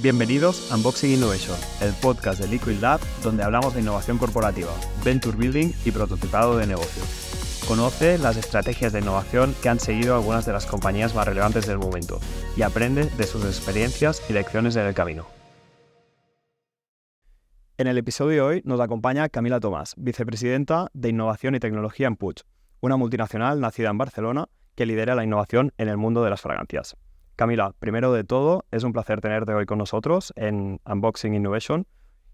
Bienvenidos a Unboxing Innovation, el podcast de Liquid Lab donde hablamos de innovación corporativa, venture building y prototipado de negocios. Conoce las estrategias de innovación que han seguido algunas de las compañías más relevantes del momento y aprende de sus experiencias y lecciones en el camino. En el episodio de hoy nos acompaña Camila Tomàs, vicepresidenta de Innovación y Tecnología en Puig, una multinacional nacida en Barcelona que lidera la innovación en el mundo de las fragancias. Camila, primero de todo, es un placer tenerte hoy con nosotros en Unboxing Innovation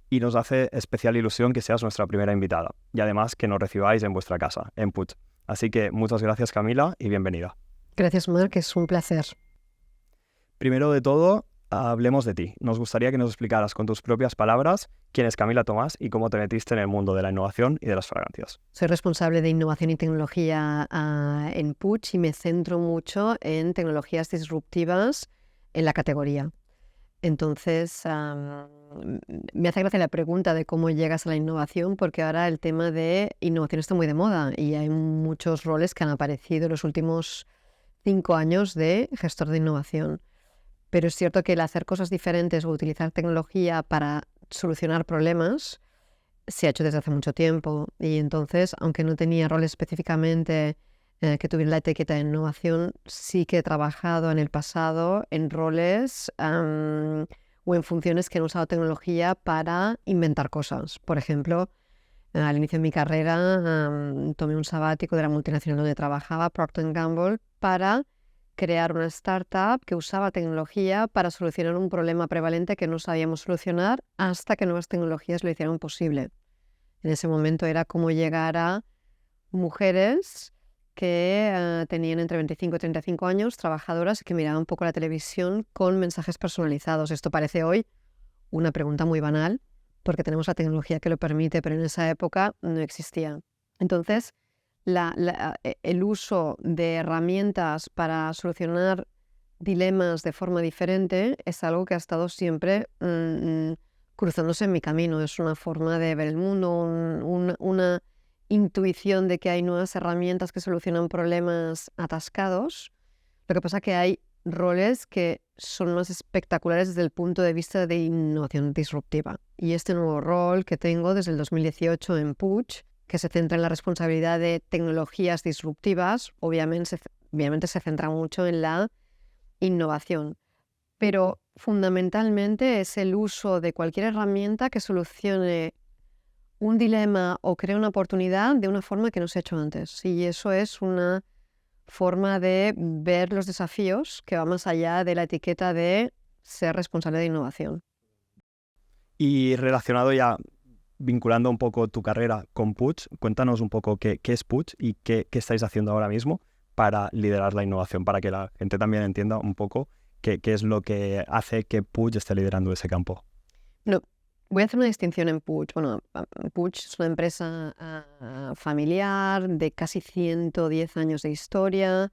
y nos hace especial ilusión que seas nuestra primera invitada y además que nos recibáis en vuestra casa, en Puig. Así que muchas gracias, Camila, y bienvenida. Gracias, Marc, es un placer. Primero de todo, hablemos de ti. Nos gustaría que nos explicaras con tus propias palabras quién es Camila Tomàs y cómo te metiste en el mundo de la innovación y de las fragancias. Soy responsable de innovación y tecnología en Puig y me centro mucho en tecnologías disruptivas en la categoría. Entonces, me hace gracia la pregunta de cómo llegas a la innovación, porque ahora el tema de innovación está muy de moda y hay muchos roles que han aparecido en los últimos 5 años de gestor de innovación. Pero es cierto que el hacer cosas diferentes o utilizar tecnología para solucionar problemas se ha hecho desde hace mucho tiempo. Y entonces, aunque no tenía rol específicamente que tuviera la etiqueta de innovación, sí que he trabajado en el pasado en roles o en funciones que han usado tecnología para inventar cosas. Por ejemplo, al inicio de mi carrera tomé un sabático de la multinacional donde trabajaba, Procter & Gamble, para crear una startup que usaba tecnología para solucionar un problema prevalente que no sabíamos solucionar hasta que nuevas tecnologías lo hicieron posible. En ese momento era cómo llegar a mujeres que tenían entre 25 y 35 años, trabajadoras, que miraban un poco la televisión con mensajes personalizados. Esto parece hoy una pregunta muy banal, porque tenemos la tecnología que lo permite, pero en esa época no existía. Entonces, el uso de herramientas para solucionar dilemas de forma diferente es algo que ha estado siempre cruzándose en mi camino. Es una forma de ver el mundo, una intuición de que hay nuevas herramientas que solucionan problemas atascados. Lo que pasa es que hay roles que son más espectaculares desde el punto de vista de innovación disruptiva. Y este nuevo rol que tengo desde el 2018 en Puig, que se centra en la responsabilidad de tecnologías disruptivas, obviamente se centra mucho en la innovación. Pero fundamentalmente es el uso de cualquier herramienta que solucione un dilema o cree una oportunidad de una forma que no se ha hecho antes. Y eso es una forma de ver los desafíos que va más allá de la etiqueta de ser responsable de innovación. Y relacionado ya, vinculando un poco tu carrera con Puig, cuéntanos un poco qué es Puig y qué estáis haciendo ahora mismo para liderar la innovación, para que la gente también entienda un poco qué es lo que hace que Puig esté liderando ese campo. No, voy a hacer una distinción en Puig. Bueno, Puig es una empresa familiar de casi 110 años de historia,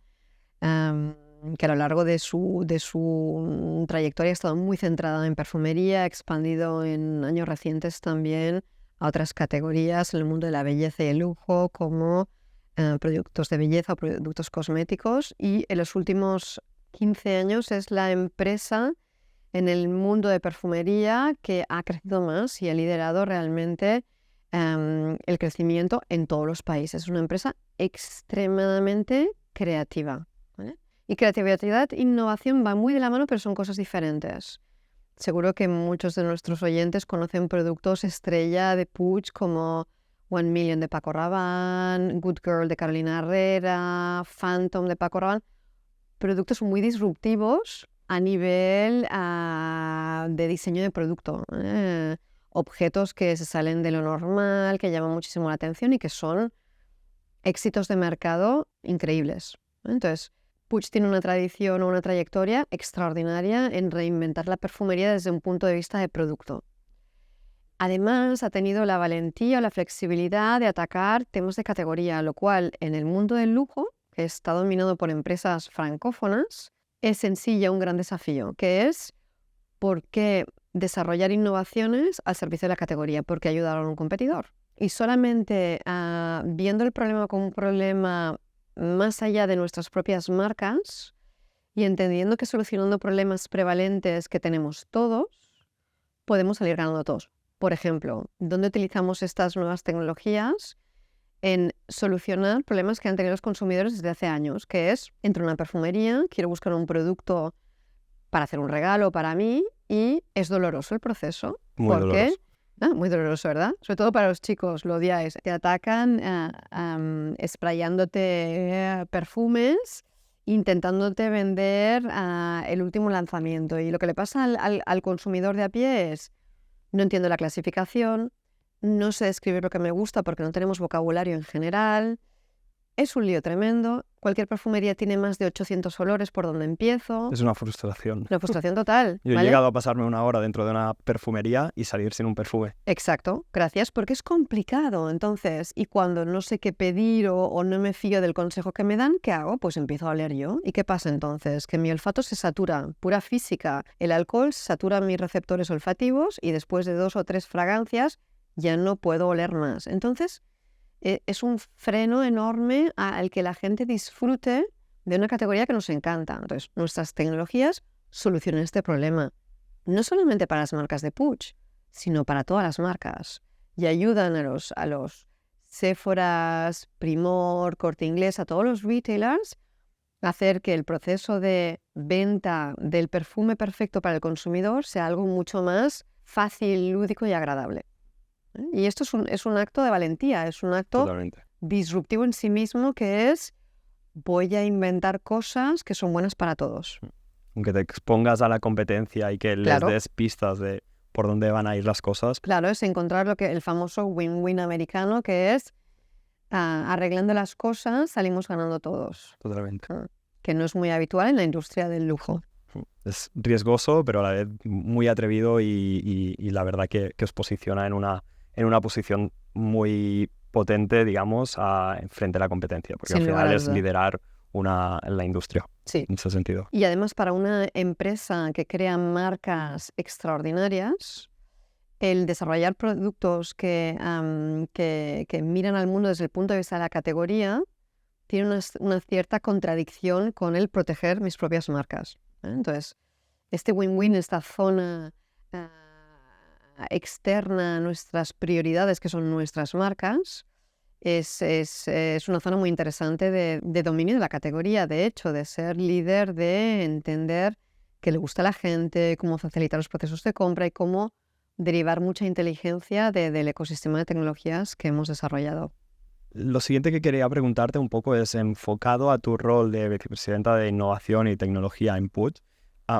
que a lo largo de su trayectoria ha estado muy centrada en perfumería, ha expandido en años recientes también a otras categorías en el mundo de la belleza y el lujo, como productos de belleza o productos cosméticos, y en los últimos 15 años es la empresa en el mundo de perfumería que ha crecido más y ha liderado realmente el crecimiento en todos los países. Es una empresa extremadamente creativa, ¿vale? Y creatividad e innovación van muy de la mano, pero son cosas diferentes. Seguro que muchos de nuestros oyentes conocen productos estrella de Puig como One Million de Paco Rabanne, Good Girl de Carolina Herrera, Phantom de Paco Rabanne. Productos muy disruptivos a nivel de diseño de producto. Objetos que se salen de lo normal, que llaman muchísimo la atención y que son éxitos de mercado increíbles. Entonces, Puig tiene una tradición o una trayectoria extraordinaria en reinventar la perfumería desde un punto de vista de producto. Además, ha tenido la valentía o la flexibilidad de atacar temas de categoría, lo cual en el mundo del lujo, que está dominado por empresas francófonas, es en sí ya un gran desafío, que es por qué desarrollar innovaciones al servicio de la categoría, porque ayudar a un competidor. Y solamente viendo el problema como un problema más allá de nuestras propias marcas y entendiendo que solucionando problemas prevalentes que tenemos todos, podemos salir ganando todos. Por ejemplo, ¿dónde utilizamos estas nuevas tecnologías? En solucionar problemas que han tenido los consumidores desde hace años, que es, entro en una perfumería, quiero buscar un producto para hacer un regalo para mí y es doloroso el proceso. Muy doloroso. Muy doloroso, ¿verdad? Sobre todo para los chicos, lo odiáis. Te atacan sprayándote perfumes, intentándote vender el último lanzamiento. Y lo que le pasa al consumidor de a pie es, no entiendo la clasificación, no sé describir lo que me gusta porque no tenemos vocabulario en general. Es un lío tremendo. Cualquier perfumería tiene más de 800 olores por donde empiezo. Es una frustración. Una frustración total. Yo he ¿vale? llegado a pasarme una hora dentro de una perfumería y salir sin un perfume. Exacto, gracias, porque es complicado. Entonces, y cuando no sé qué pedir o no me fío del consejo que me dan, ¿qué hago? Pues empiezo a oler yo. ¿Y qué pasa entonces? Que mi olfato se satura, pura física. El alcohol satura mis receptores olfativos y después de 2 o 3 fragancias ya no puedo oler más. Entonces, es un freno enorme al que la gente disfrute de una categoría que nos encanta. Entonces, nuestras tecnologías solucionan este problema. No solamente para las marcas de Puig, sino para todas las marcas. Y ayudan a los Sephoras, Primor, Corte Inglés, a todos los retailers a hacer que el proceso de venta del perfume perfecto para el consumidor sea algo mucho más fácil, lúdico y agradable. Y esto es un acto de valentía, es un acto Totalmente. disruptivo en sí mismo, que es, voy a inventar cosas que son buenas para todos. Aunque te expongas a la competencia y que les Claro. des pistas de por dónde van a ir las cosas. Claro, es encontrar el famoso win-win americano, que es arreglando las cosas salimos ganando todos, Totalmente. que no es muy habitual en la industria del lujo. Es riesgoso, pero a la vez muy atrevido y la verdad que os posiciona en una posición muy potente, digamos, frente a la competencia, porque Sin al lugar final a es duda. liderar la industria Sí. en ese sentido. Y además, para una empresa que crea marcas extraordinarias, el desarrollar productos que miran al mundo desde el punto de vista de la categoría tiene una cierta contradicción con el proteger mis propias marcas. Entonces, este win-win, esta zona externa a nuestras prioridades, que son nuestras marcas, es una zona muy interesante de dominio de la categoría, de hecho, de ser líder, de entender qué le gusta a la gente, cómo facilitar los procesos de compra y cómo derivar mucha inteligencia del ecosistema de tecnologías que hemos desarrollado. Lo siguiente que quería preguntarte un poco es enfocado a tu rol de vicepresidenta de Innovación y Tecnología en Puig,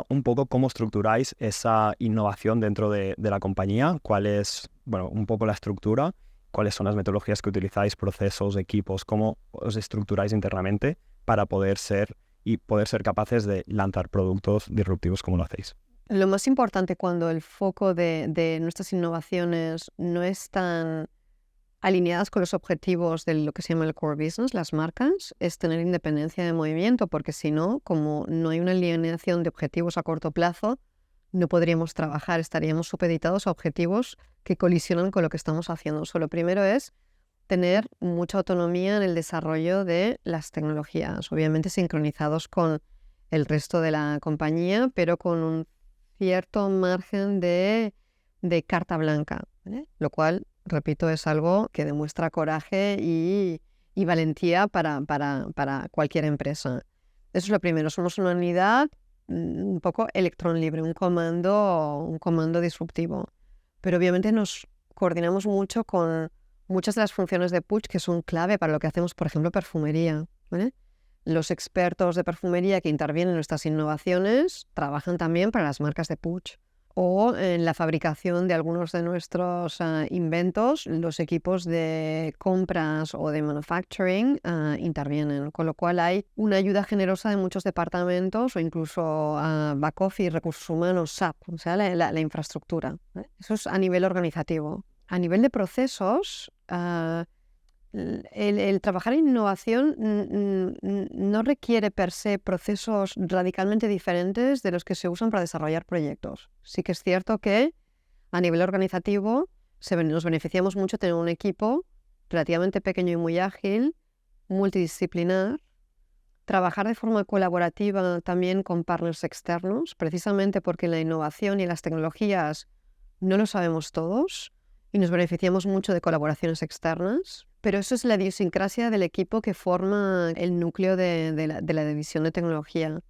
un poco cómo estructuráis esa innovación dentro de la compañía, cuál es, bueno, un poco la estructura, cuáles son las metodologías que utilizáis, procesos, equipos, cómo os estructuráis internamente para poder ser capaces de lanzar productos disruptivos como lo hacéis. Lo más importante cuando el foco de nuestras innovaciones no es tan alineadas con los objetivos de lo que se llama el core business, las marcas, es tener independencia de movimiento, porque si no, como no hay una alineación de objetivos a corto plazo, no podríamos trabajar, estaríamos supeditados a objetivos que colisionan con lo que estamos haciendo. Lo primero es tener mucha autonomía en el desarrollo de las tecnologías, obviamente sincronizados con el resto de la compañía, pero con un cierto margen de carta blanca, ¿vale? Lo cual, repito, es algo que demuestra coraje y valentía para cualquier empresa. Eso es lo primero, somos una unidad un poco electrón libre, un comando disruptivo. Pero obviamente nos coordinamos mucho con muchas de las funciones de Puig que son clave para lo que hacemos, por ejemplo, perfumería, ¿vale? Los expertos de perfumería que intervienen en nuestras innovaciones trabajan también para las marcas de Puig. O en la fabricación de algunos de nuestros inventos, los equipos de compras o de manufacturing intervienen, con lo cual hay una ayuda generosa de muchos departamentos o incluso back office, recursos humanos, SAP, o sea, la infraestructura, ¿eh? Eso es a nivel organizativo. A nivel de procesos, el trabajar en innovación no requiere per se procesos radicalmente diferentes de los que se usan para desarrollar proyectos. Sí que es cierto que a nivel organizativo nos beneficiamos mucho de tener un equipo relativamente pequeño y muy ágil, multidisciplinar, trabajar de forma colaborativa también con partners externos, precisamente porque en la innovación y las tecnologías no lo sabemos todos y nos beneficiamos mucho de colaboraciones externas, pero eso es la idiosincrasia del equipo que forma el núcleo de la división de tecnología.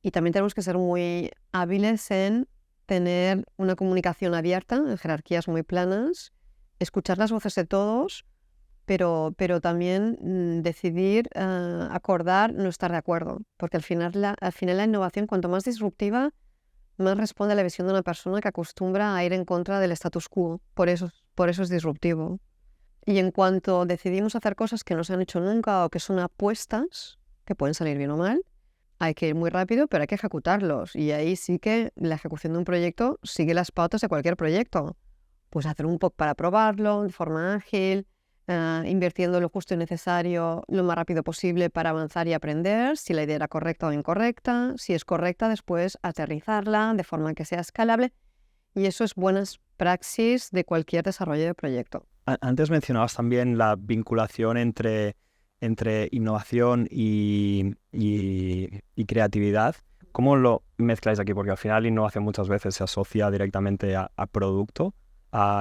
Y también tenemos que ser muy hábiles en tener una comunicación abierta, en jerarquías muy planas, escuchar las voces de todos, pero también decidir, acordar, no estar de acuerdo. Porque al final la innovación, cuanto más disruptiva, más responde a la visión de una persona que acostumbra a ir en contra del status quo. Por eso es disruptivo. Y en cuanto decidimos hacer cosas que no se han hecho nunca o que son apuestas, que pueden salir bien o mal, hay que ir muy rápido, pero hay que ejecutarlos. Y ahí sí que la ejecución de un proyecto sigue las pautas de cualquier proyecto. Pues hacer un POC para probarlo de forma ágil, invirtiendo lo justo y necesario lo más rápido posible para avanzar y aprender si la idea era correcta o incorrecta. Si es correcta, después aterrizarla de forma que sea escalable. Y eso es buenas praxis de cualquier desarrollo de proyecto. Antes mencionabas también la vinculación entre innovación y creatividad. ¿Cómo lo mezcláis aquí? Porque al final la innovación muchas veces se asocia directamente a producto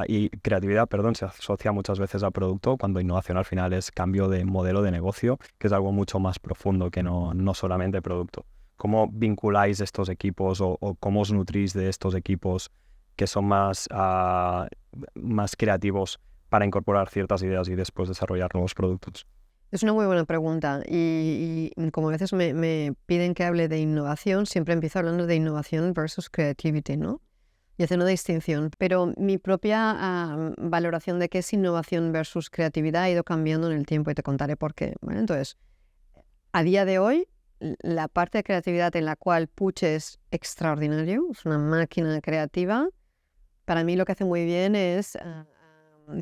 y creatividad, se asocia muchas veces a producto, cuando innovación al final es cambio de modelo de negocio, que es algo mucho más profundo que no solamente producto. ¿Cómo vinculáis estos equipos o cómo os nutrís de estos equipos que son más creativos para incorporar ciertas ideas y después desarrollar nuevos productos? Es una muy buena pregunta y como a veces me piden que hable de innovación, siempre empiezo hablando de innovación versus creativity, ¿no? Y hacer una distinción. Pero mi propia valoración de qué es innovación versus creatividad ha ido cambiando en el tiempo y te contaré por qué, ¿vale? Entonces, a día de hoy, la parte de creatividad en la cual Puig es extraordinario, es una máquina creativa, para mí lo que hace muy bien es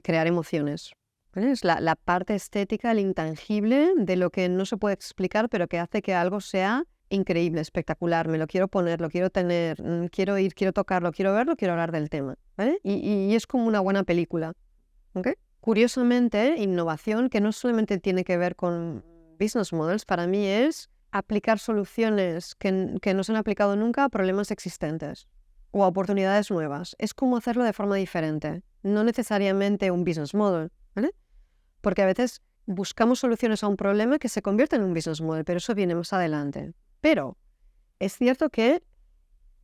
crear emociones. ¿Vale? Es la parte estética, el intangible de lo que no se puede explicar, pero que hace que algo sea increíble, espectacular. Me lo quiero poner, lo quiero tener, quiero ir, quiero tocarlo, quiero verlo, quiero hablar del tema. ¿Vale? Y es como una buena película. ¿Okay? Curiosamente, innovación, que no solamente tiene que ver con business models, para mí es aplicar soluciones que no se han aplicado nunca a problemas existentes o a oportunidades nuevas. Es como hacerlo de forma diferente, no necesariamente un business model. ¿Vale? Porque a veces buscamos soluciones a un problema que se convierte en un business model, pero eso viene más adelante. Pero es cierto que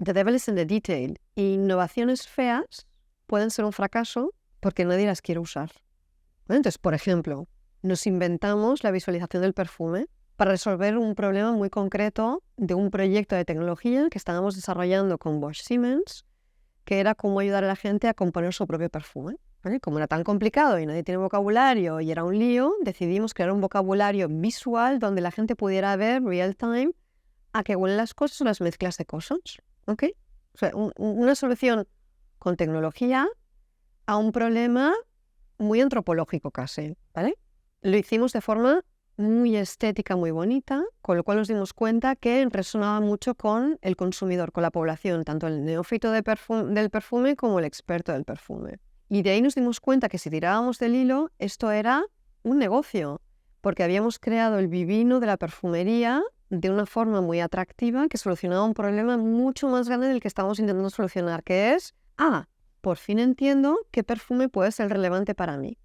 the devil is in the detail. Y innovaciones feas pueden ser un fracaso porque nadie las quiere usar. ¿Vale? Entonces, por ejemplo, nos inventamos la visualización del perfume para resolver un problema muy concreto de un proyecto de tecnología que estábamos desarrollando con Bosch Siemens, que era cómo ayudar a la gente a componer su propio perfume. ¿Vale? Como era tan complicado y nadie tiene vocabulario y era un lío, decidimos crear un vocabulario visual donde la gente pudiera ver real time a qué huelen las cosas o las mezclas de cosas. ¿Okay? O sea, una solución con tecnología a un problema muy antropológico casi. ¿Vale? Lo hicimos de forma muy estética, muy bonita, con lo cual nos dimos cuenta que resonaba mucho con el consumidor, con la población, tanto el neófito del perfume como el experto del perfume. Y de ahí nos dimos cuenta que si tirábamos del hilo, esto era un negocio, porque habíamos creado el vivino de la perfumería de una forma muy atractiva que solucionaba un problema mucho más grande del que estábamos intentando solucionar, que es, por fin entiendo qué perfume puede ser relevante para mí.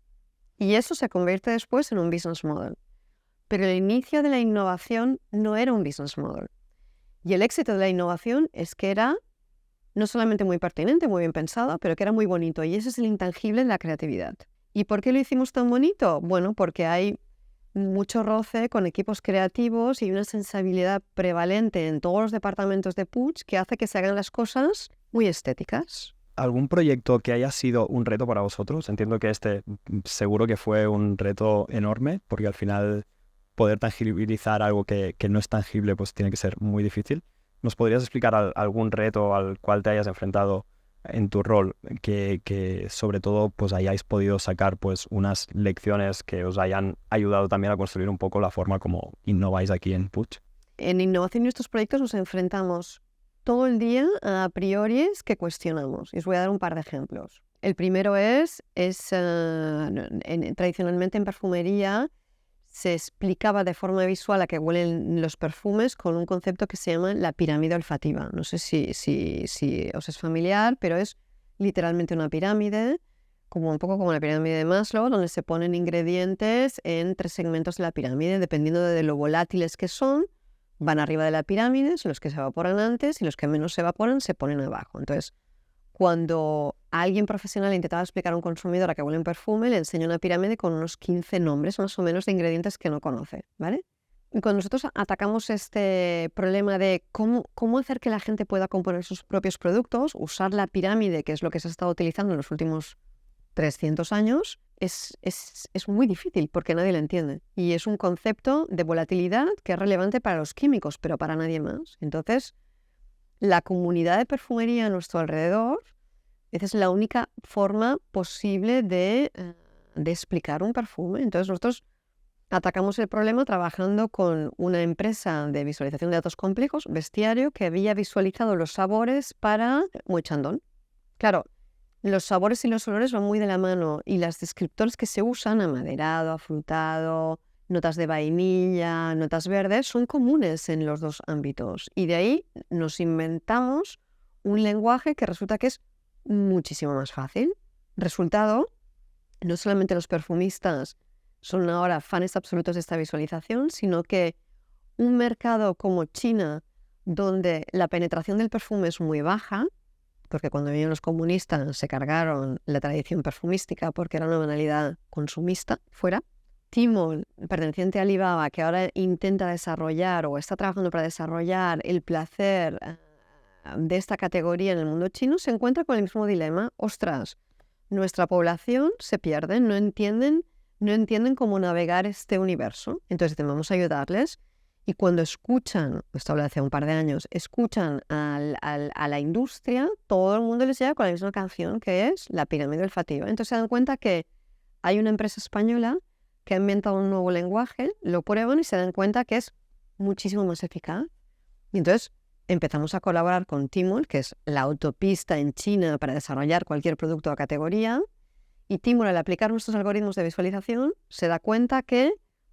Y eso se convierte después en un business model. Pero el inicio de la innovación no era un business model. Y el éxito de la innovación es que era no solamente muy pertinente, muy bien pensado, pero que era muy bonito. Y ese es el intangible de la creatividad. ¿Y por qué lo hicimos tan bonito? Bueno, porque hay mucho roce con equipos creativos y una sensibilidad prevalente en todos los departamentos de Puig que hace que se hagan las cosas muy estéticas. ¿Algún proyecto que haya sido un reto para vosotros? Entiendo que este seguro que fue un reto enorme, porque al final poder tangibilizar algo que no es tangible pues tiene que ser muy difícil. ¿Nos podrías explicar algún reto al cual te hayas enfrentado en tu rol que sobre todo pues hayáis podido sacar pues unas lecciones que os hayan ayudado también a construir un poco la forma como innováis aquí en Puig? En innovación y estos proyectos nos enfrentamos todo el día a priori's que cuestionamos. Y os voy a dar un par de ejemplos. El primero es tradicionalmente en perfumería se explicaba de forma visual a qué huelen los perfumes con un concepto que se llama la pirámide olfativa. No sé si os es familiar, pero es literalmente una pirámide, como un poco como la pirámide de Maslow, donde se ponen ingredientes en 3 segmentos de la pirámide, dependiendo de lo volátiles que son, van arriba de la pirámide, son los que se evaporan antes y los que menos se evaporan se ponen abajo. Entonces, cuando alguien profesional intentaba explicar a un consumidor a qué huele un perfume, le enseña una pirámide con unos 15 nombres más o menos de ingredientes que no conoce, ¿vale? Y cuando nosotros atacamos este problema de cómo hacer que la gente pueda componer sus propios productos, usar la pirámide, que es lo que se ha estado utilizando en los últimos 300 años, es muy difícil porque nadie lo entiende. Y es un concepto de volatilidad que es relevante para los químicos, pero para nadie más. Entonces, la comunidad de perfumería a nuestro alrededor, esa es la única forma posible de explicar un perfume. Entonces, nosotros atacamos el problema trabajando con una empresa de visualización de datos complejos, Bestiario, que había visualizado los sabores para Moët Chandon. Claro, los sabores y los olores van muy de la mano y los descriptores que se usan, amaderado, afrutado, notas de vainilla, notas verdes, son comunes en los dos ámbitos. Y de ahí nos inventamos un lenguaje que resulta que es muchísimo más fácil. Resultado, no solamente los perfumistas son ahora fans absolutos de esta visualización, sino que un mercado como China, donde la penetración del perfume es muy baja, porque cuando vinieron los comunistas se cargaron la tradición perfumística porque era una banalidad consumista fuera. Tmall, perteneciente a Alibaba, que ahora intenta desarrollar o está trabajando para desarrollar el placer de esta categoría en el mundo chino, se encuentra con el mismo dilema. Ostras, nuestra población se pierde, no entienden cómo navegar este universo. Entonces vamos a ayudarles. Y cuando escuchan, esto habla de hace un par de años, escuchan a la industria, todo el mundo les llega con la misma canción, que es la pirámide olfativa. Entonces se dan cuenta que hay una empresa española que ha inventado un nuevo lenguaje, lo prueban y se dan cuenta que es muchísimo más eficaz. Y entonces empezamos a colaborar con Tmall, que es la autopista en China para desarrollar cualquier producto o categoría. Y Tmall, al aplicar nuestros algoritmos de visualización, se da cuenta que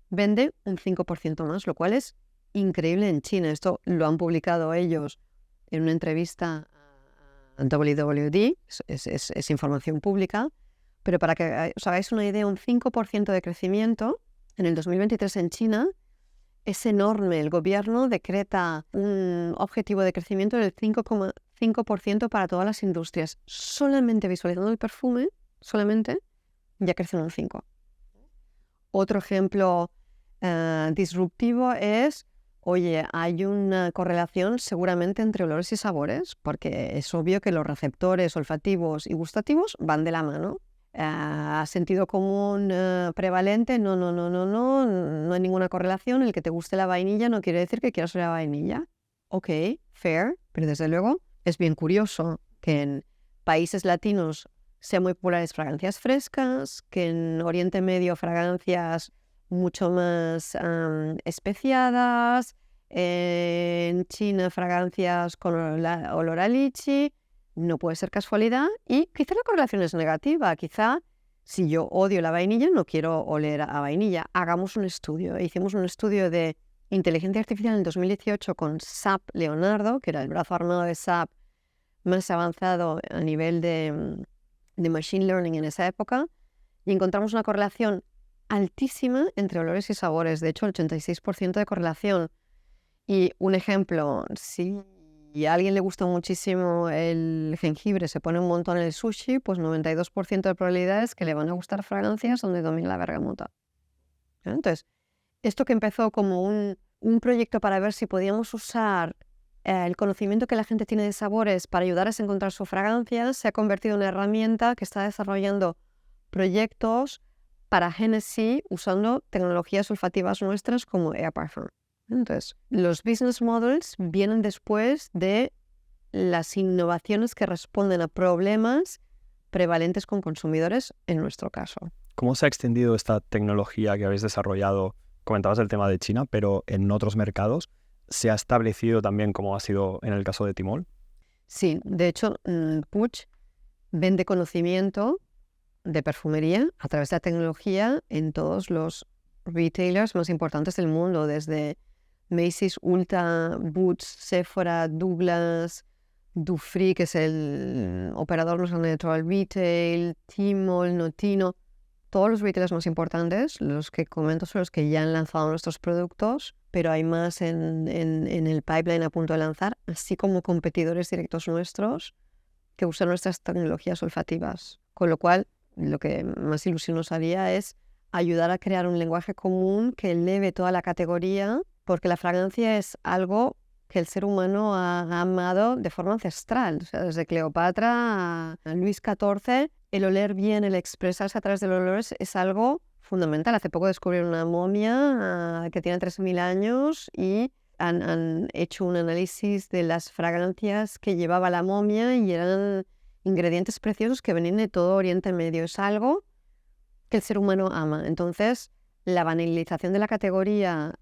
vende un 5% más, lo cual es increíble en China. Esto lo han publicado ellos en una entrevista a WWD, es información pública, pero para que os hagáis una idea, un 5% de crecimiento en el 2023 en China es enorme. El gobierno decreta un objetivo de crecimiento del 5,5% para todas las industrias. Solamente visualizando el perfume, ya crecen un 5%. Otro ejemplo disruptivo es, oye, hay una correlación seguramente entre olores y sabores, porque es obvio que los receptores olfativos y gustativos van de la mano. Sentido común prevalente, no hay ninguna correlación. El que te guste la vainilla no quiere decir que quieras oler la vainilla. Ok, fair, pero desde luego es bien curioso que en países latinos sean muy populares fragancias frescas, que en Oriente Medio fragancias mucho más especiadas, en China fragancias con olor a lichi. No puede ser casualidad y quizá la correlación es negativa. Quizá si yo odio la vainilla no quiero oler a vainilla. Hagamos un estudio. Hicimos un estudio de inteligencia artificial en el 2018 con SAP Leonardo, que era el brazo armado de SAP más avanzado a nivel de machine learning en esa época, y encontramos una correlación altísima entre olores y sabores. De hecho, el 86% de correlación. Y un ejemplo, si a alguien le gusta muchísimo el jengibre, se pone un montón en el sushi, pues 92% de probabilidades que le van a gustar fragancias donde domina la bergamota. Entonces, esto que empezó como un proyecto para ver si podíamos usar el conocimiento que la gente tiene de sabores para ayudarles a encontrar su fragancia, se ha convertido en una herramienta que está desarrollando proyectos para Hennessy usando tecnologías olfativas nuestras como Air Parfum. Entonces, los business models vienen después de las innovaciones que responden a problemas prevalentes con consumidores, en nuestro caso. ¿Cómo se ha extendido esta tecnología que habéis desarrollado? Comentabas el tema de China, pero en otros mercados, ¿se ha establecido también como ha sido en el caso de Tmall? Sí, de hecho, Puig vende conocimiento de perfumería a través de la tecnología en todos los retailers más importantes del mundo, desde Macy's, Ulta, Boots, Sephora, Douglas, Dufry, que es el operador más grande de todo el retail, Tmall, Notino, todos los retailers más importantes, los que comento son los que ya han lanzado nuestros productos, pero hay más en el pipeline a punto de lanzar, así como competidores directos nuestros que usan nuestras tecnologías olfativas. Con lo cual, lo que más ilusión nos haría es ayudar a crear un lenguaje común que eleve toda la categoría, porque la fragancia es algo que el ser humano ha amado de forma ancestral. O sea, desde Cleopatra a Luis XIV, el oler bien, el expresarse a través de los olores es algo fundamental. Hace poco descubrieron una momia que tiene 3.000 años y han hecho un análisis de las fragancias que llevaba la momia y eran ingredientes preciosos que venían de todo Oriente Medio. Es algo que el ser humano ama. Entonces, la banalización de la categoría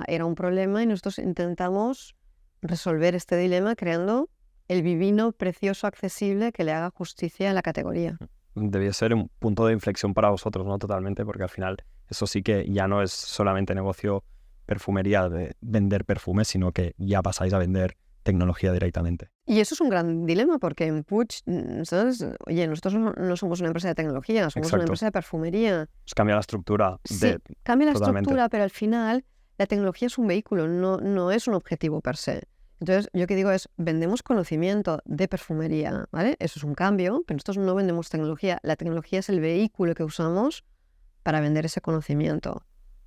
era un problema y nosotros intentamos resolver este dilema creando el vivino precioso, accesible, que le haga justicia a la categoría. Debía ser un punto de inflexión para vosotros, ¿no? Totalmente, porque al final eso sí que ya no es solamente negocio perfumería de vender perfumes, sino que ya pasáis a vender tecnología directamente. Y eso es un gran dilema porque en Puig, nosotros no somos una empresa de tecnología, somos Exacto. una empresa de perfumería. Os cambia la estructura. Sí, cambia la totalmente. estructura, pero al final la tecnología es un vehículo, no es un objetivo per se. Entonces, yo que digo es, vendemos conocimiento de perfumería, ¿vale? Eso es un cambio, pero nosotros no vendemos tecnología. La tecnología es el vehículo que usamos para vender ese conocimiento.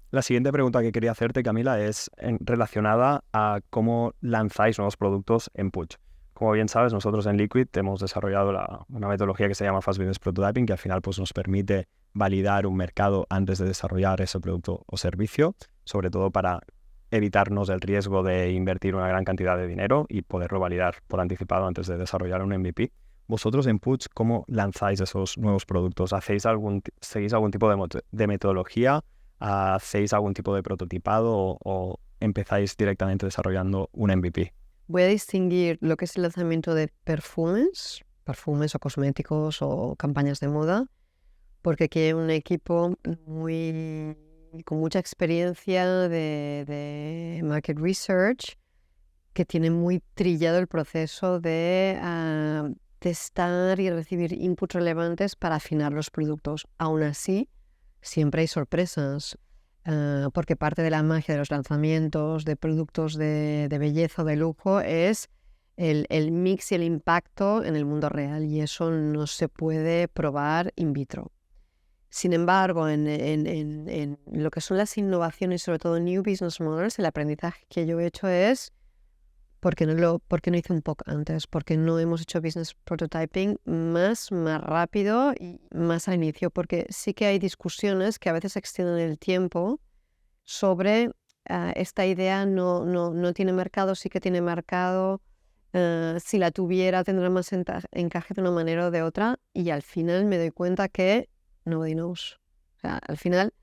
La siguiente pregunta que quería hacerte, Camila, es relacionada a cómo lanzáis nuevos productos en Puig. Como bien sabes, nosotros en Liquid hemos desarrollado una metodología que se llama Fast Business Prototyping, que al final pues, nos permite validar un mercado antes de desarrollar ese producto o servicio, sobre todo para evitarnos el riesgo de invertir una gran cantidad de dinero y poderlo validar por anticipado antes de desarrollar un MVP. Vosotros en Puig, ¿cómo lanzáis esos nuevos productos? ¿Seguís algún tipo de metodología? ¿Hacéis algún tipo de prototipado o empezáis directamente desarrollando un MVP? Voy a distinguir lo que es el lanzamiento de perfumes o cosméticos o campañas de moda, porque aquí hay un equipo con mucha experiencia de market research que tiene muy trillado el proceso de testar y recibir inputs relevantes para afinar los productos. Aún así, siempre hay sorpresas, porque parte de la magia de los lanzamientos de productos de belleza o de lujo es el mix y el impacto en el mundo real, y eso no se puede probar in vitro. Sin embargo, en lo que son las innovaciones, sobre todo New Business Models, el aprendizaje que yo he hecho es ¿por qué no hice un POC antes? ¿Por qué no hemos hecho Business Prototyping más rápido y más al inicio? Porque sí que hay discusiones que a veces extienden el tiempo sobre esta idea no tiene mercado, sí que tiene mercado, si la tuviera tendrá más encaje de una manera o de otra, y al final me doy cuenta que nobody knows. O sea, al final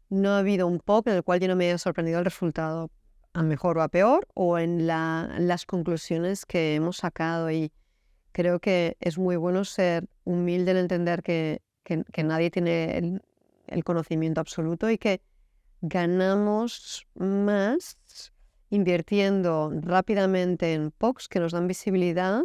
no ha habido un POC en el cual yo no me haya sorprendido el resultado, a mejor o a peor, o en las conclusiones que hemos sacado. Y creo que es muy bueno ser humilde en entender que nadie tiene el conocimiento absoluto y que ganamos más invirtiendo rápidamente en POCs que nos dan visibilidad,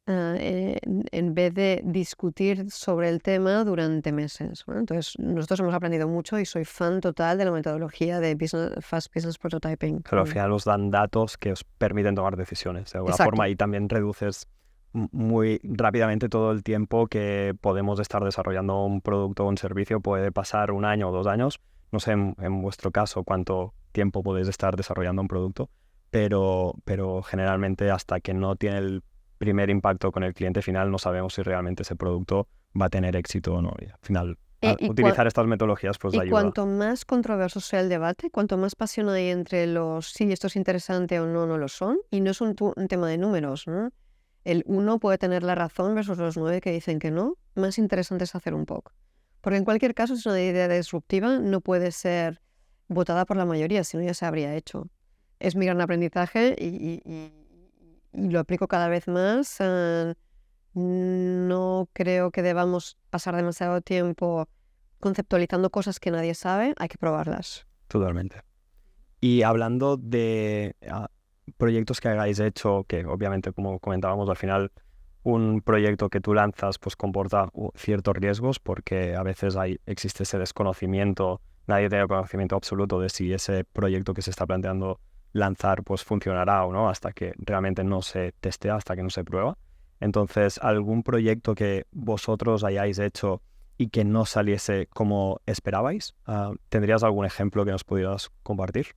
en vez de discutir sobre el tema durante meses. Bueno, entonces, nosotros hemos aprendido mucho y soy fan total de la metodología de Fast Business Prototyping. Pero al final os dan datos que os permiten tomar decisiones de alguna Exacto. forma, y también reduces muy rápidamente todo el tiempo que podemos estar desarrollando un producto o un servicio. Puede pasar 1 año o 2 años. No sé en vuestro caso cuánto tiempo podéis estar desarrollando un producto, pero generalmente hasta que no tiene el primer impacto con el cliente final no sabemos si realmente ese producto va a tener éxito o no. Y al final, utilizar estas metodologías pues y ayuda. Cuanto más controverso sea el debate, cuanto más pasión hay entre los sí, esto es interesante o no lo son, y no es un tema de números, ¿no? El 1 puede tener la razón versus los 9 que dicen que no, más interesante es hacer un POC. Porque en cualquier caso, si es una idea disruptiva, no puede ser votada por la mayoría, si no ya se habría hecho. Es mi gran aprendizaje y lo aplico cada vez más. No creo que debamos pasar demasiado tiempo conceptualizando cosas que nadie sabe, hay que probarlas. Totalmente. Y hablando de proyectos que hayáis hecho, que obviamente, como comentábamos, al final un proyecto que tú lanzas pues comporta ciertos riesgos porque a veces existe ese desconocimiento, nadie tiene conocimiento absoluto de si ese proyecto que se está planteando lanzar pues funcionará o no hasta que realmente no se testea, hasta que no se prueba. Entonces, ¿algún proyecto que vosotros hayáis hecho y que no saliese como esperabais? ¿Tendrías algún ejemplo que nos pudieras compartir?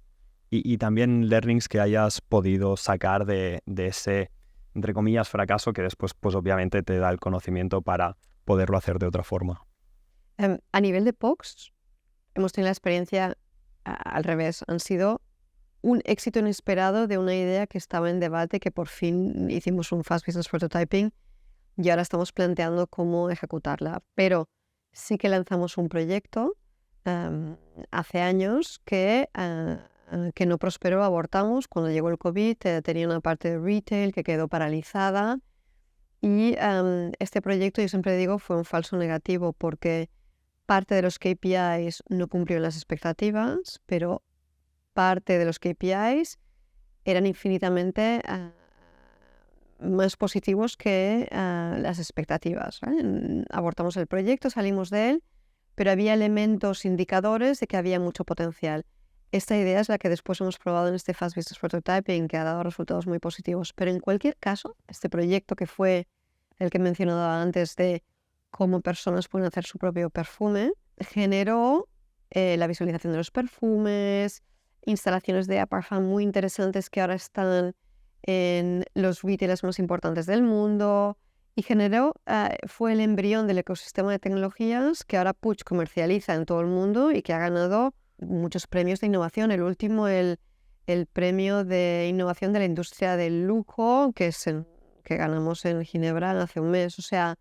Y también learnings que hayas podido sacar de ese, entre comillas, fracaso que después, pues obviamente te da el conocimiento para poderlo hacer de otra forma. A nivel de POCs, hemos tenido la experiencia al revés. Han sido un éxito inesperado de una idea que estaba en debate, que por fin hicimos un Fast Business Prototyping y ahora estamos planteando cómo ejecutarla. Pero sí que lanzamos un proyecto hace años que no prosperó, abortamos. Cuando llegó el COVID tenía una parte de retail que quedó paralizada y este proyecto, yo siempre digo, fue un falso negativo porque parte de los KPIs no cumplieron las expectativas, pero parte de los KPIs eran infinitamente más positivos que las expectativas, ¿vale? Abortamos el proyecto, salimos de él, pero había elementos indicadores de que había mucho potencial. Esta idea es la que después hemos probado en este Fast Business Prototyping, que ha dado resultados muy positivos. Pero en cualquier caso, este proyecto que fue el que he mencionado antes de cómo personas pueden hacer su propio perfume, generó la visualización de los perfumes, instalaciones de Parfum muy interesantes que ahora están en los retailers más importantes del mundo y fue el embrión del ecosistema de tecnologías que ahora Puig comercializa en todo el mundo y que ha ganado muchos premios de innovación. El último, el premio de innovación de la industria del lujo, que ganamos en Ginebra hace un mes. O sea,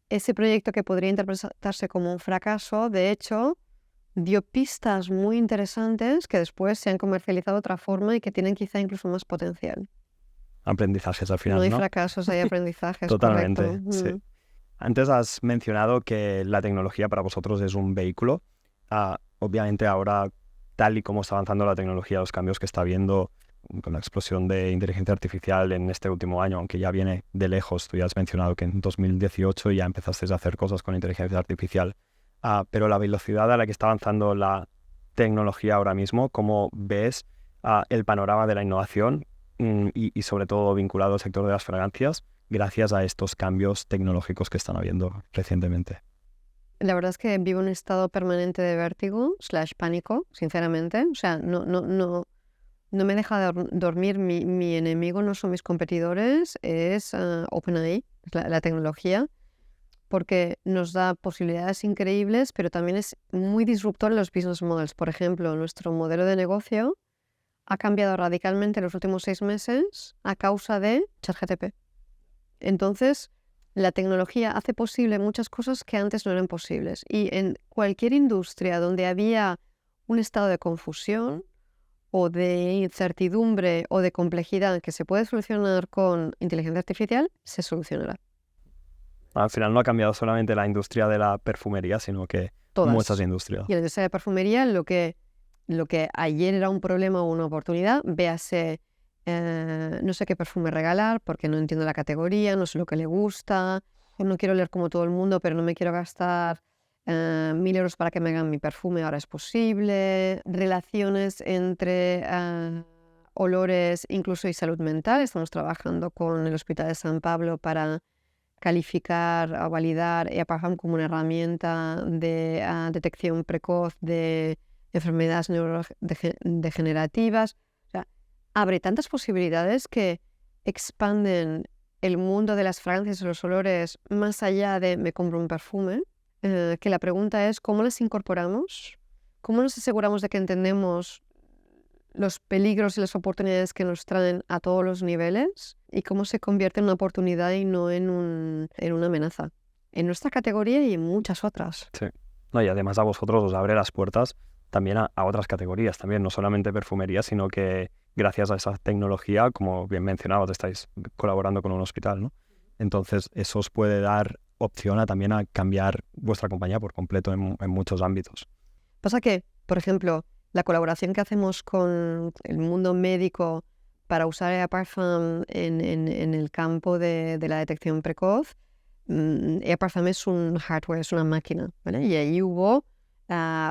ese proyecto que podría interpretarse como un fracaso, de hecho, dio pistas muy interesantes que después se han comercializado de otra forma y que tienen quizá incluso más potencial. Aprendizajes al final, No hay ¿no? fracasos, hay aprendizajes. Totalmente, correcto. sí. Antes has mencionado que la tecnología para vosotros es un vehículo. Obviamente ahora, tal y como está avanzando la tecnología, los cambios que está habiendo con la explosión de inteligencia artificial en este último año, aunque ya viene de lejos, tú ya has mencionado que en 2018 ya empezaste a hacer cosas con inteligencia artificial, pero la velocidad a la que está avanzando la tecnología ahora mismo, ¿cómo ves el panorama de la innovación y sobre todo vinculado al sector de las fragancias gracias a estos cambios tecnológicos que están habiendo recientemente? La verdad es que vivo en un estado permanente de vértigo / pánico, sinceramente. O sea, no me deja dormir. Mi enemigo no son mis competidores, es OpenAI, la tecnología, porque nos da posibilidades increíbles, pero también es muy disruptor en los business models. Por ejemplo, nuestro modelo de negocio ha cambiado radicalmente en los últimos 6 meses a causa de ChatGPT. Entonces, la tecnología hace posible muchas cosas que antes no eran posibles. Y en cualquier industria donde había un estado de confusión o de incertidumbre o de complejidad que se puede solucionar con inteligencia artificial, se solucionará. Al final no ha cambiado solamente la industria de la perfumería, sino que Todas. muchas industrias. Y en la industria de perfumería, lo que ayer era un problema o una oportunidad, véase, no sé qué perfume regalar porque no entiendo la categoría, no sé lo que le gusta, o no quiero oler como todo el mundo, pero no me quiero gastar 1.000 euros para que me hagan mi perfume, ahora es posible. Relaciones entre olores incluso y salud mental. Estamos trabajando con el Hospital de San Pablo para calificar o validar Parfum como una herramienta de detección precoz de enfermedades neurodegenerativas. O sea, abre tantas posibilidades que expanden el mundo de las fragancias y los olores más allá de me compro un perfume, que la pregunta es ¿cómo las incorporamos? ¿Cómo nos aseguramos de que entendemos los peligros y las oportunidades que nos traen a todos los niveles y cómo se convierte en una oportunidad y no en una amenaza? En nuestra categoría y en muchas otras. Sí. No, y además a vosotros os abre las puertas también a otras categorías, también no solamente perfumería, sino que gracias a esa tecnología, como bien mencionabas, estáis colaborando con un hospital, ¿no? Entonces eso os puede dar opción también a cambiar vuestra compañía por completo en muchos ámbitos. Pasa que, por ejemplo, la colaboración que hacemos con el mundo médico para usar EAParfam en el campo de la detección precoz, EAParfam es un hardware, es una máquina, ¿vale? Y ahí hubo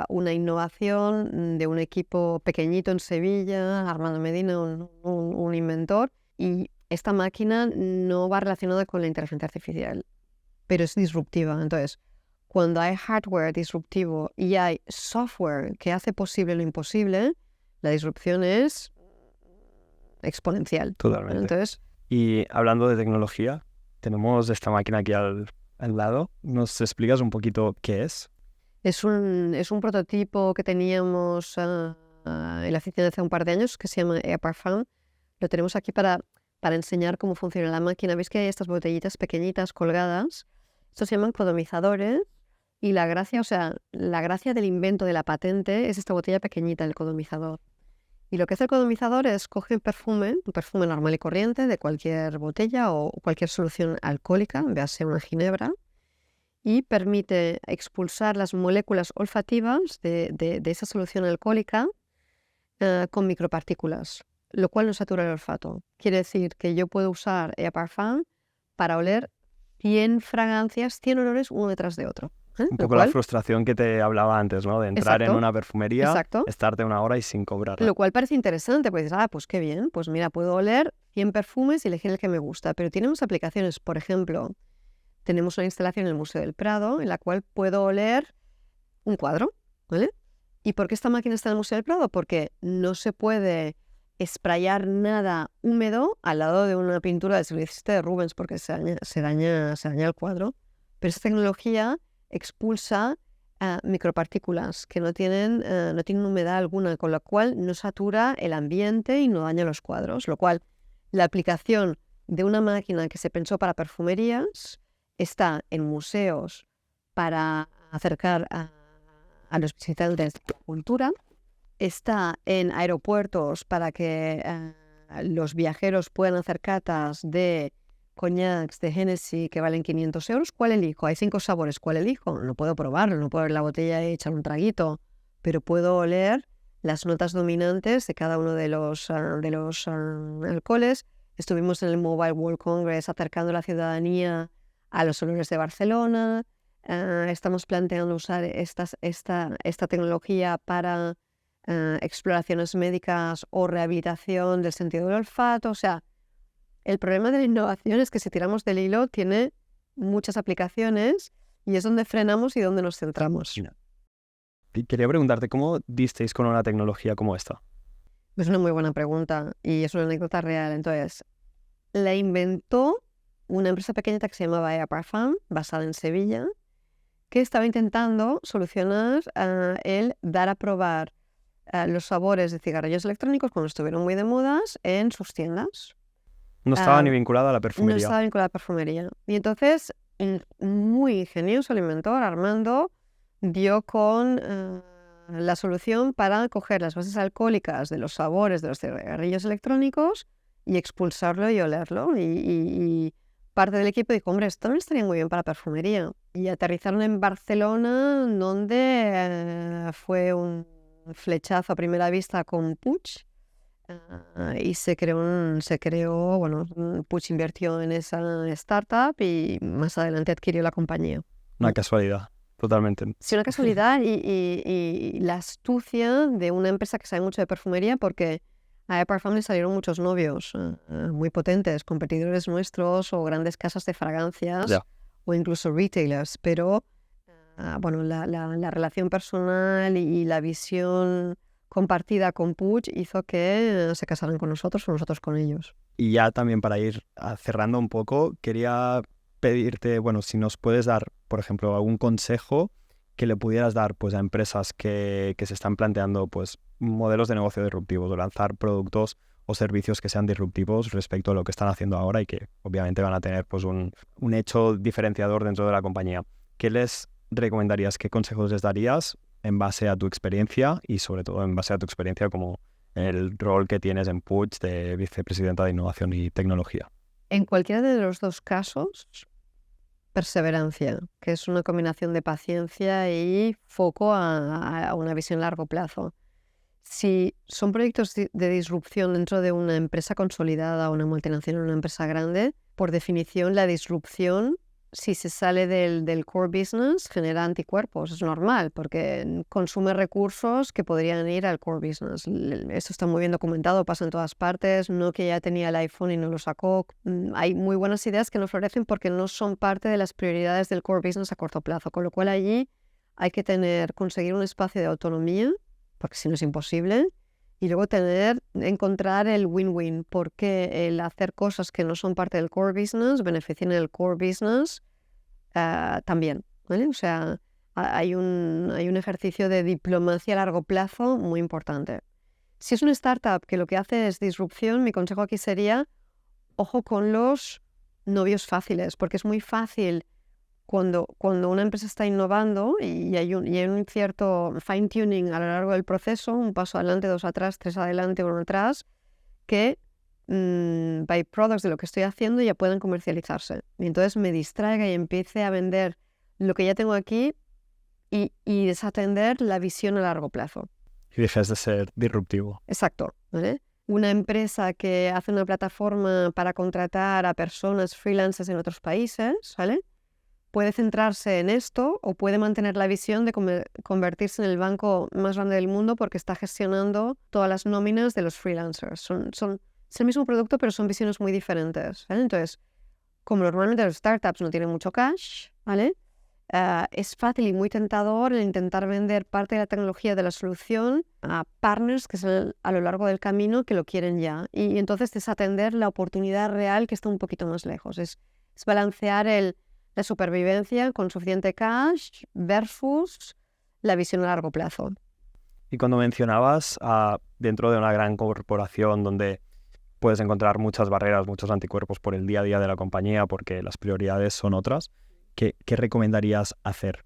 una innovación de un equipo pequeñito en Sevilla, Armando Medina, un inventor, y esta máquina no va relacionada con la inteligencia artificial, pero es disruptiva. Entonces, cuando hay hardware disruptivo y hay software que hace posible lo imposible, la disrupción es exponencial. Totalmente. Entonces, y hablando de tecnología, tenemos esta máquina aquí al lado. ¿Nos explicas un poquito qué es? es un prototipo que teníamos en la oficina hace un par de años que se llama EAParfam. Lo tenemos aquí para enseñar cómo funciona la máquina. ¿Veis que hay estas botellitas pequeñitas colgadas? Estos se llaman codomizadores. Y la gracia del invento de la patente es esta botella pequeñita, el codomizador. Y lo que hace el codomizador es coger un perfume normal y corriente de cualquier botella o cualquier solución alcohólica, véase una ginebra, y permite expulsar las moléculas olfativas de esa solución alcohólica con micropartículas, lo cual no satura el olfato. Quiere decir que yo puedo usar EAParfam para oler 100 fragancias, 100 olores uno detrás de otro. Un poco la frustración que te hablaba antes, ¿no? De entrar en una perfumería, estarte una hora y sin cobrarla. Lo cual parece interesante, pues dices, pues qué bien, pues mira, puedo oler 100 perfumes y elegir el que me gusta. Pero tenemos aplicaciones, por ejemplo, tenemos una instalación en el Museo del Prado en la cual puedo oler un cuadro, ¿vale? ¿Y por qué esta máquina está en el Museo del Prado? Porque no se puede sprayar nada húmedo al lado de una pintura del siglo XVII de Rubens porque se daña el cuadro. Pero esta tecnología expulsa micropartículas que no tienen humedad alguna, con lo cual no satura el ambiente y no daña los cuadros. Lo cual, la aplicación de una máquina que se pensó para perfumerías está en museos para acercar a los visitantes la cultura, está en aeropuertos para que los viajeros puedan hacer catas de coñacs de Hennessy que valen 500 euros. ¿Cuál elijo? Hay 5 sabores. ¿Cuál elijo? No puedo probarlo, no puedo ver la botella y echar un traguito, pero puedo oler las notas dominantes de cada uno de los alcoholes. Estuvimos en el Mobile World Congress acercando a la ciudadanía a los olores de Barcelona. Estamos planteando usar esta tecnología para exploraciones médicas o rehabilitación del sentido del olfato. O sea, el problema de la innovación es que si tiramos del hilo tiene muchas aplicaciones y es donde frenamos y donde nos centramos. Y quería preguntarte, ¿cómo disteis con una tecnología como esta? Es una muy buena pregunta y es una anécdota real. Entonces, la inventó una empresa pequeñita que se llamaba EAParfam, basada en Sevilla, que estaba intentando solucionar el dar a probar los sabores de cigarrillos electrónicos cuando estuvieron muy de modas en sus tiendas. No estaba ni vinculada a la perfumería. No estaba vinculada a la perfumería. Y entonces, muy ingenioso el inventor, Armando, dio con la solución para coger las bases alcohólicas de los sabores de los cigarrillos electrónicos y expulsarlo y olerlo. Y parte del equipo dijo, hombre, esto no estaría muy bien para perfumería. Y aterrizaron en Barcelona, donde fue un flechazo a primera vista con Puig. Y se creó, Puig invirtió en esa startup y más adelante adquirió la compañía. Una casualidad, totalmente. Sí, una casualidad y la astucia de una empresa que sabe mucho de perfumería, porque a EAParfam le salieron muchos novios muy potentes, competidores nuestros o grandes casas de fragancias o incluso retailers, pero la relación personal y la visión compartida con Puig hizo que se casaran con nosotros o nosotros con ellos. Y ya también para ir cerrando un poco, quería pedirte, si nos puedes dar, por ejemplo, algún consejo que le pudieras dar pues, a empresas que se están planteando pues, modelos de negocio disruptivos o lanzar productos o servicios que sean disruptivos respecto a lo que están haciendo ahora y que obviamente van a tener pues, un hecho diferenciador dentro de la compañía. ¿Qué les recomendarías? ¿Qué consejos les darías en base a tu experiencia y sobre todo en base a tu experiencia como el rol que tienes en Puig de vicepresidenta de Innovación y Tecnología? En cualquiera de los dos casos, perseverancia, que es una combinación de paciencia y foco a una visión a largo plazo. Si son proyectos de disrupción dentro de una empresa consolidada, una multinacional, una empresa grande, por definición la disrupción, si se sale del core business, genera anticuerpos. Es normal, porque consume recursos que podrían ir al core business. Esto está muy bien documentado, pasa en todas partes. Nokia ya tenía el iPhone y no lo sacó. Hay muy buenas ideas que no florecen porque no son parte de las prioridades del core business a corto plazo. Con lo cual allí hay que conseguir un espacio de autonomía, porque si no es imposible, y luego encontrar el win-win, porque el hacer cosas que no son parte del core business benefician el core business también, ¿vale? O sea, hay un ejercicio de diplomacia a largo plazo muy importante. Si es una startup que lo que hace es disrupción, mi consejo aquí sería, ojo con los novios fáciles, porque es muy fácil cuando una empresa está innovando y hay un cierto fine-tuning a lo largo del proceso, un paso adelante, dos atrás, tres adelante, uno atrás, que byproducts de lo que estoy haciendo ya pueden comercializarse. Y entonces me distraiga y empiece a vender lo que ya tengo aquí y desatender la visión a largo plazo. Y dejes de ser disruptivo. Exacto, ¿vale? Una empresa que hace una plataforma para contratar a personas freelancers en otros países, ¿vale? Puede centrarse en esto o puede mantener la visión de convertirse en el banco más grande del mundo porque está gestionando todas las nóminas de los freelancers. Es el mismo producto, pero son visiones muy diferentes, ¿vale? Entonces, como normalmente los startups no tienen mucho cash, ¿vale? Es fácil y muy tentador el intentar vender parte de la tecnología de la solución a partners que son a lo largo del camino que lo quieren ya. Y entonces desatender la oportunidad real que está un poquito más lejos. Es balancear la supervivencia con suficiente cash versus la visión a largo plazo. Y cuando mencionabas dentro de una gran corporación donde puedes encontrar muchas barreras, muchos anticuerpos por el día a día de la compañía porque las prioridades son otras, ¿qué recomendarías hacer?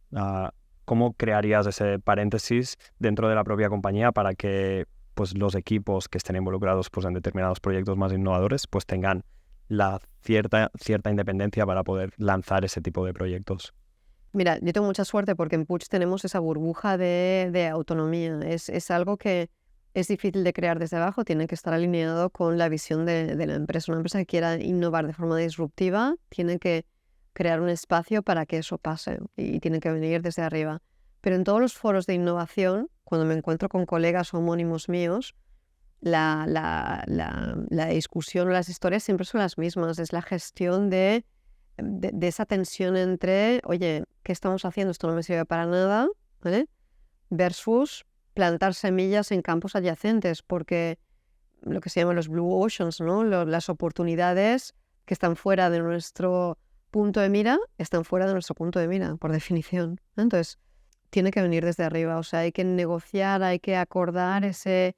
¿Cómo crearías ese paréntesis dentro de la propia compañía para que pues, los equipos que estén involucrados pues, en determinados proyectos más innovadores pues tengan la cierta independencia para poder lanzar ese tipo de proyectos? Mira, yo tengo mucha suerte porque en Puig tenemos esa burbuja de autonomía. Es algo que es difícil de crear desde abajo, tiene que estar alineado con la visión de la empresa. Una empresa que quiera innovar de forma disruptiva tiene que crear un espacio para que eso pase y tiene que venir desde arriba. Pero en todos los foros de innovación, cuando me encuentro con colegas o homónimos míos, la discusión o las historias siempre son las mismas. Es la gestión de esa tensión entre, oye, ¿qué estamos haciendo? Esto no me sirve para nada, ¿vale? Versus plantar semillas en campos adyacentes, porque lo que se llaman los blue oceans, ¿no? Las oportunidades que están fuera de nuestro punto de mira, están fuera de nuestro punto de mira, por definición. Entonces, tiene que venir desde arriba. O sea, hay que negociar, hay que acordar ese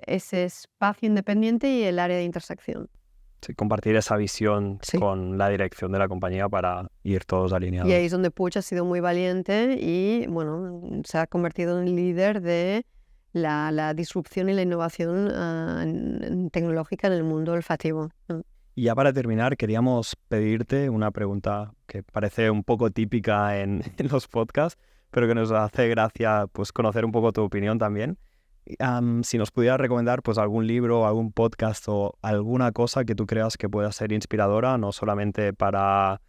espacio independiente y el área de intersección. Sí, compartir esa visión con la dirección de la compañía para ir todos alineados. Y ahí es donde Puig ha sido muy valiente y, bueno, se ha convertido en líder de la disrupción y la innovación tecnológica en el mundo olfativo. Y ya para terminar, queríamos pedirte una pregunta que parece un poco típica en los podcasts, pero que nos hace gracia pues, conocer un poco tu opinión también. Si nos pudieras recomendar pues algún libro, algún podcast o alguna cosa que tú creas que pueda ser inspiradora, no solamente para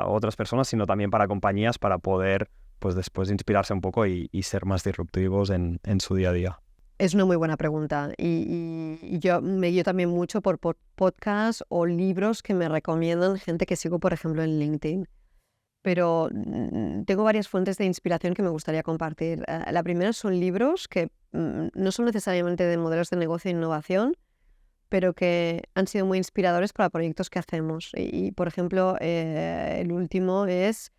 otras personas, sino también para compañías, para poder pues después inspirarse un poco y ser más disruptivos en su día a día. Es una muy buena pregunta y yo me guío también mucho por podcasts o libros que me recomiendan gente que sigo, por ejemplo, en LinkedIn. Pero tengo varias fuentes de inspiración que me gustaría compartir. La primera son libros que no son necesariamente de modelos de negocio e innovación, pero que han sido muy inspiradores para proyectos que hacemos. Y por ejemplo, el último es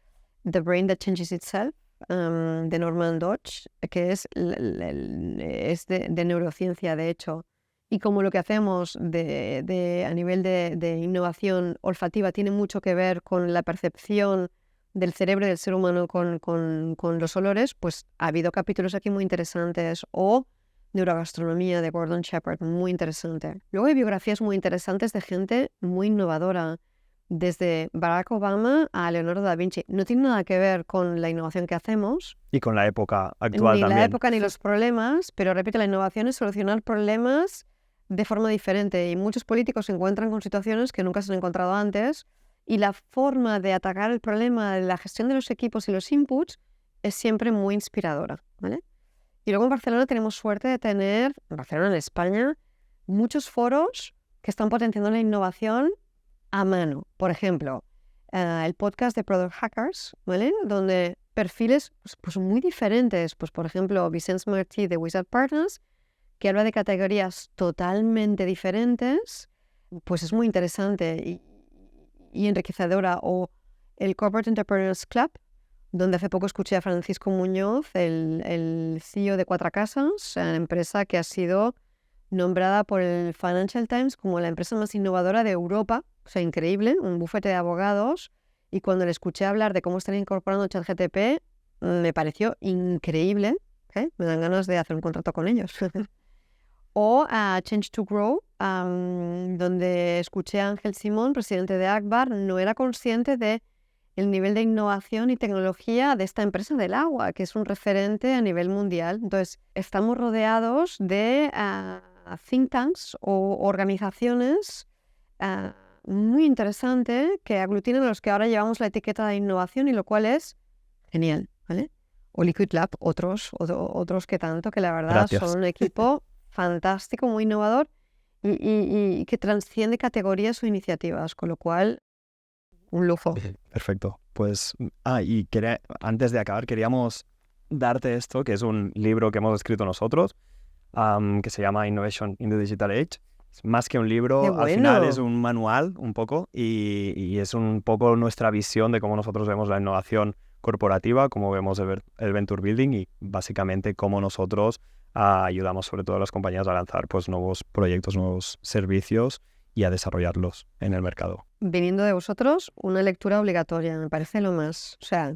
The Brain That Changes Itself, de Norman Dodge, que es de neurociencia, de hecho. Y como lo que hacemos a nivel de innovación olfativa tiene mucho que ver con la percepción del cerebro y del ser humano con los olores, pues ha habido capítulos aquí muy interesantes. O Neurogastronomía de Gordon Shepherd, muy interesante. Luego hay biografías muy interesantes de gente muy innovadora. desde Barack Obama a Leonardo da Vinci. No tiene nada que ver con la innovación que hacemos, Y con la época actual ni también. la época ni los problemas, pero repito, la innovación es solucionar problemas de forma diferente y muchos políticos se encuentran con situaciones que nunca se han encontrado antes y la forma de atacar el problema de la gestión de los equipos y los inputs es siempre muy inspiradora, ¿vale? Y luego en Barcelona tenemos suerte de tener, en Barcelona, en España, muchos foros que están potenciando la innovación a mano. Por ejemplo, el podcast de Product Hackers, ¿vale? Donde perfiles pues muy diferentes, pues por ejemplo, Vicente Martí de Wizard Partners, que habla de categorías totalmente diferentes, pues es muy interesante y enriquecedora. O el Corporate Entrepreneurs Club, donde hace poco escuché a Francisco Muñoz, el CEO de Cuatro Casas, una empresa que ha sido nombrada por el Financial Times como la empresa más innovadora de Europa. O sea, increíble, un bufete de abogados. Y cuando le escuché hablar de cómo están incorporando ChatGPT, me pareció increíble. Me dan ganas de hacer un contrato con ellos. O a Change to Grow, donde escuché a Ángel Simón, presidente de Akbar, no era consciente de el nivel de innovación y tecnología de esta empresa del agua, que es un referente a nivel mundial. Entonces, estamos rodeados de think tanks o organizaciones muy interesantes que aglutinan a los que ahora llevamos la etiqueta de innovación y lo cual es genial, ¿vale? O Liquid Lab, otros que tanto, que la verdad Gracias. son un equipo fantástico, muy innovador y que transciende categorías o iniciativas, con lo cual, un lujo. Perfecto. Pues, antes de acabar, queríamos darte esto, que es un libro que hemos escrito nosotros, que se llama Innovation in the Digital Age. Más que un libro, ¡Qué al final bueno! es un manual un poco y es un poco nuestra visión de cómo nosotros vemos la innovación corporativa, cómo vemos el Venture Building y básicamente cómo nosotros ayudamos sobre todo a las compañías a lanzar pues, nuevos proyectos, nuevos servicios y a desarrollarlos en el mercado. Viniendo de vosotros, una lectura obligatoria, me parece lo más. O sea,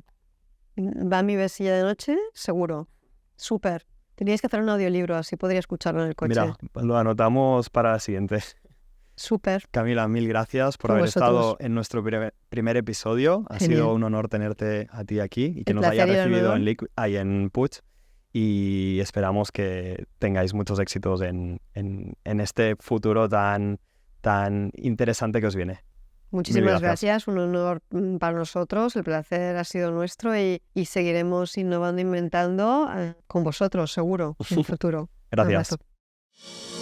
va a mi mesilla de noche, seguro. Súper. Teníais que hacer un audiolibro, así podría escucharlo en el coche. Mira, lo anotamos para la siguiente. Súper. Camila, mil gracias por A haber vosotros. estado en nuestro primer episodio. Ha Genial. sido un honor tenerte a ti aquí y que El nos hayas placer y el recibido honor. en Puig. Y esperamos que tengáis muchos éxitos en este futuro tan interesante que os viene. Muchísimas gracias. gracias, un honor para nosotros, el placer ha sido nuestro y seguiremos innovando, inventando con vosotros, seguro, en el futuro. Un Gracias. abrazo.